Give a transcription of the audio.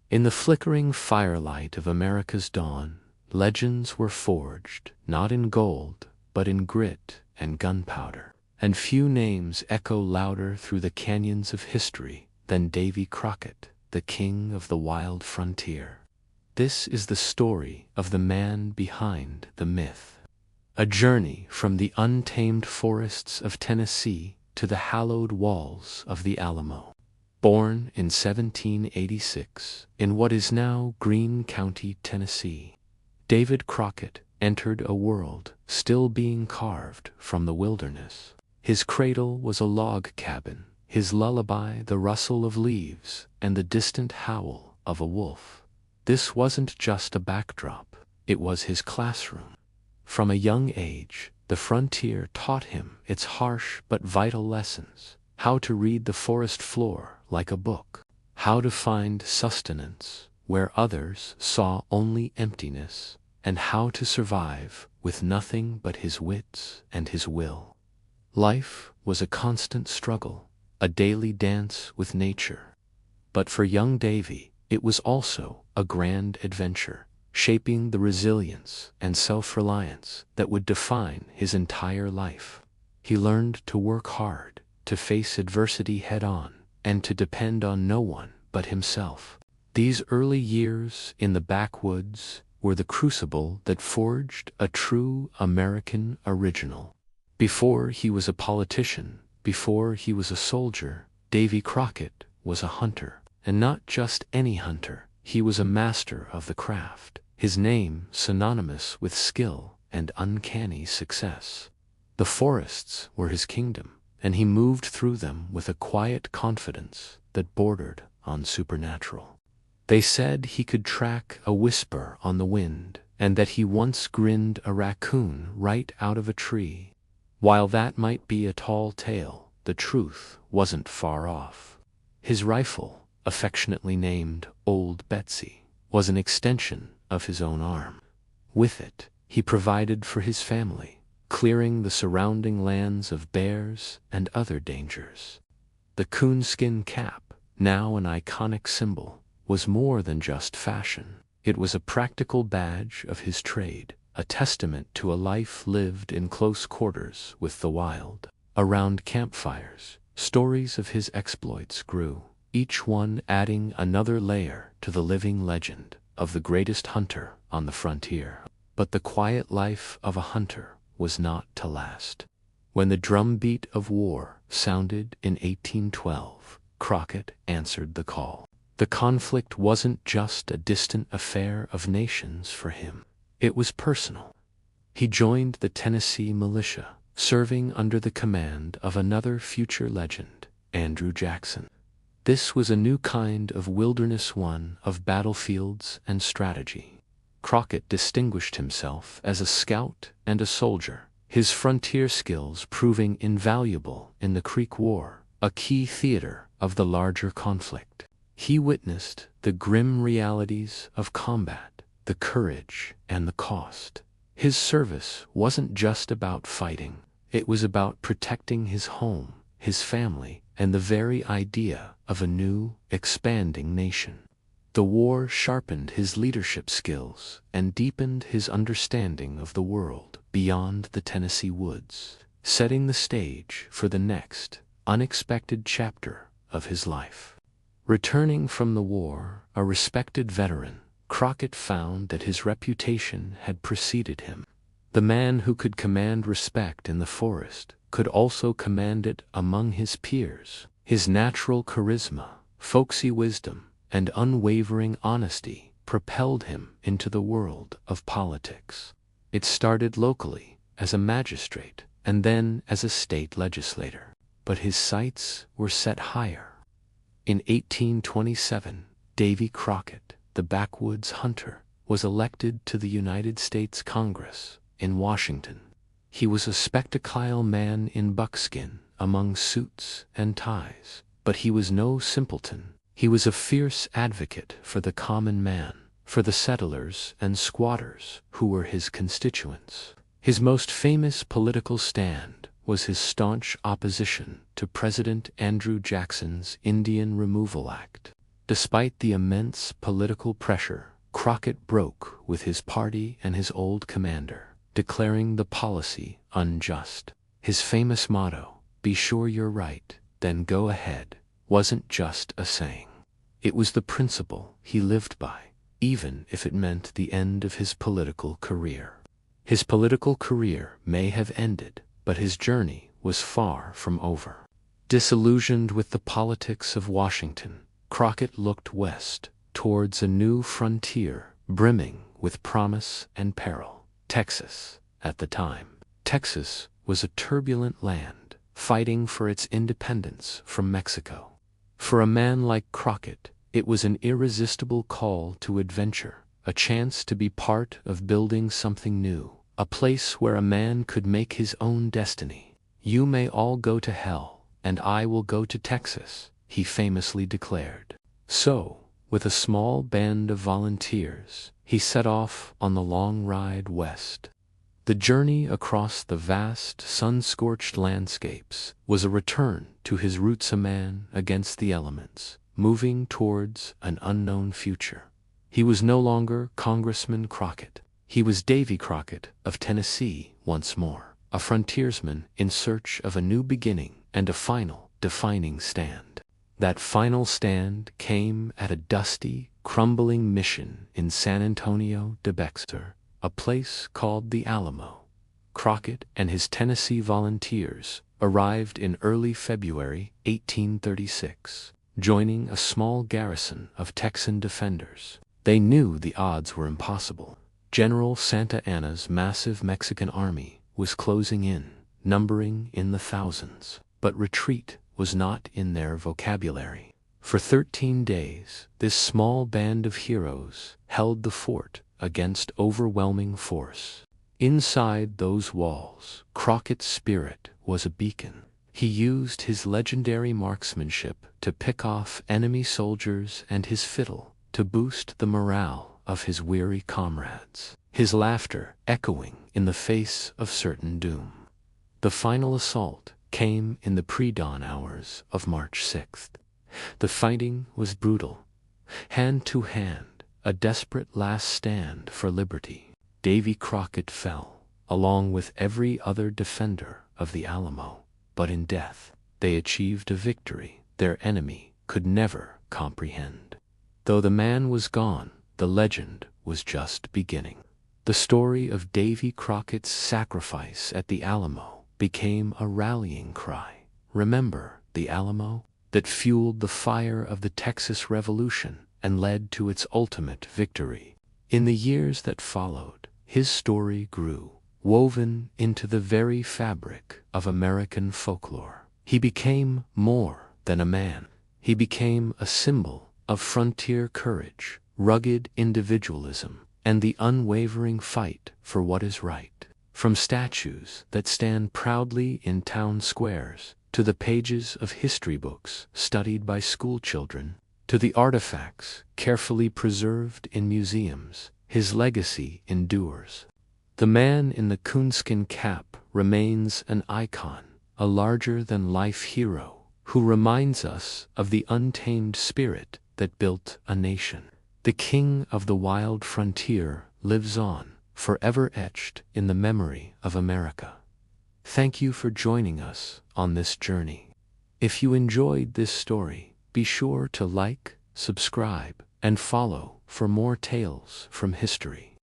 In the flickering firelight of America's dawn, legends were forged, not in gold, but in grit and gunpowder. And few names echo louder through the canyons of history than Davy Crockett, the king of the wild frontier. This is the story of the man behind the myth. A journey from the untamed forests of Tennessee to the hallowed walls of the Alamo. Born in 1786 in what is now Greene County, Tennessee, David Crockett entered a world still being carved from the wilderness. His cradle was a log cabin, his lullaby the rustle of leaves and the distant howl of a wolf. This wasn't just a backdrop, it was his classroom. From a young age, the frontier taught him its harsh but vital lessons: how to read the forest floor like a book, how to find sustenance where others saw only emptiness, and how to survive with nothing but his wits and his will. Life was a constant struggle, a daily dance with nature. But for young Davy, it was also a grand adventure, shaping the resilience and self-reliance that would define his entire life. He learned to work hard, to face adversity head-on, and to depend on no one but himself. These early years in the backwoods were the crucible that forged a true American original. Before he was a politician, before he was a soldier, Davy Crockett was a hunter. And not just any hunter, he was a master of the craft, his name synonymous with skill and uncanny success. The forests were his kingdom, and he moved through them with a quiet confidence that bordered on supernatural. They said he could track a whisper on the wind, and that he once grinned a raccoon right out of a tree. While that might be a tall tale, the truth wasn't far off. His rifle, affectionately named Old Betsy, was an extension of his own arm. With it, he provided for his family, clearing the surrounding lands of bears and other dangers. The coonskin cap, now an iconic symbol, was more than just fashion. It was a practical badge of his trade, a testament to a life lived in close quarters with the wild. Around campfires, stories of his exploits grew, each one adding another layer to the living legend of the greatest hunter on the frontier. But the quiet life of a hunter was not to last. When the drumbeat of war sounded in 1812, Crockett answered the call. The conflict wasn't just a distant affair of nations for him. It was personal. He joined the Tennessee militia, serving under the command of another future legend, Andrew Jackson. This was a new kind of wilderness, one of battlefields and strategy. Crockett distinguished himself as a scout and a soldier, his frontier skills proving invaluable in the Creek War, a key theater of the larger conflict. He witnessed the grim realities of combat, the courage and the cost. His service wasn't just about fighting, it was about protecting his home, his family, and the very idea of a new, expanding nation. The war sharpened his leadership skills and deepened his understanding of the world beyond the Tennessee woods, setting the stage for the next, unexpected chapter of his life. Returning from the war, a respected veteran, Crockett found that his reputation had preceded him. The man who could command respect in the forest could also command it among his peers. His natural charisma, folksy wisdom, and unwavering honesty propelled him into the world of politics. It started locally as a magistrate and then as a state legislator, but his sights were set higher. In 1827, Davy Crockett, the backwoods hunter, was elected to the United States Congress in Washington. He was a spectacled man in buckskin among suits and ties, but he was no simpleton. He was a fierce advocate for the common man, for the settlers and squatters who were his constituents. His most famous political stand was his staunch opposition to President Andrew Jackson's Indian Removal Act. Despite the immense political pressure, Crockett broke with his party and his old commander, declaring the policy unjust. His famous motto, "Be sure you're right, then go ahead," wasn't just a saying. It was the principle he lived by, even if it meant the end of his political career. His political career may have ended, but his journey was far from over. Disillusioned with the politics of Washington, Crockett looked west, towards a new frontier brimming with promise and peril. Texas, at the time. Texas was a turbulent land, fighting for its independence from Mexico. For a man like Crockett, it was an irresistible call to adventure, a chance to be part of building something new, a place where a man could make his own destiny. "You may all go to hell, and I will go to Texas," he famously declared. So, with a small band of volunteers, he set off on the long ride west. The journey across the vast, sun-scorched landscapes was a return to his roots, a man against the elements, moving towards an unknown future. He was no longer Congressman Crockett. He was Davy Crockett of Tennessee once more, a frontiersman in search of a new beginning and a final, defining stand. That final stand came at a dusty, crumbling mission in San Antonio de Bexar, a place called the Alamo. Crockett and his Tennessee volunteers arrived in early February 1836, joining a small garrison of Texan defenders. They knew the odds were impossible. General Santa Anna's massive Mexican army was closing in, numbering in the thousands, but retreat was not in their vocabulary. For 13 days, this small band of heroes held the fort against overwhelming force. Inside those walls, Crockett's spirit was a beacon. He used his legendary marksmanship to pick off enemy soldiers and his fiddle to boost the morale of his weary comrades, his laughter echoing in the face of certain doom. The final assault came in the pre-dawn hours of March 6th. The fighting was brutal, hand to hand, a desperate last stand for liberty. Davy Crockett fell, along with every other defender of the Alamo, but in death, they achieved a victory their enemy could never comprehend. Though the man was gone, the legend was just beginning. The story of Davy Crockett's sacrifice at the Alamo became a rallying cry. Remember the Alamo? That fueled the fire of the Texas Revolution and led to its ultimate victory. In the years that followed, his story grew, woven into the very fabric of American folklore. He became more than a man. He became a symbol of frontier courage, rugged individualism, and the unwavering fight for what is right. From statues that stand proudly in town squares, to the pages of history books studied by schoolchildren, to the artifacts carefully preserved in museums, his legacy endures. The man in the coonskin cap remains an icon, a larger-than-life hero, who reminds us of the untamed spirit that built a nation. The king of the wild frontier lives on, forever etched in the memory of America. Thank you for joining us on this journey. If you enjoyed this story, be sure to like, subscribe, and follow for more tales from history.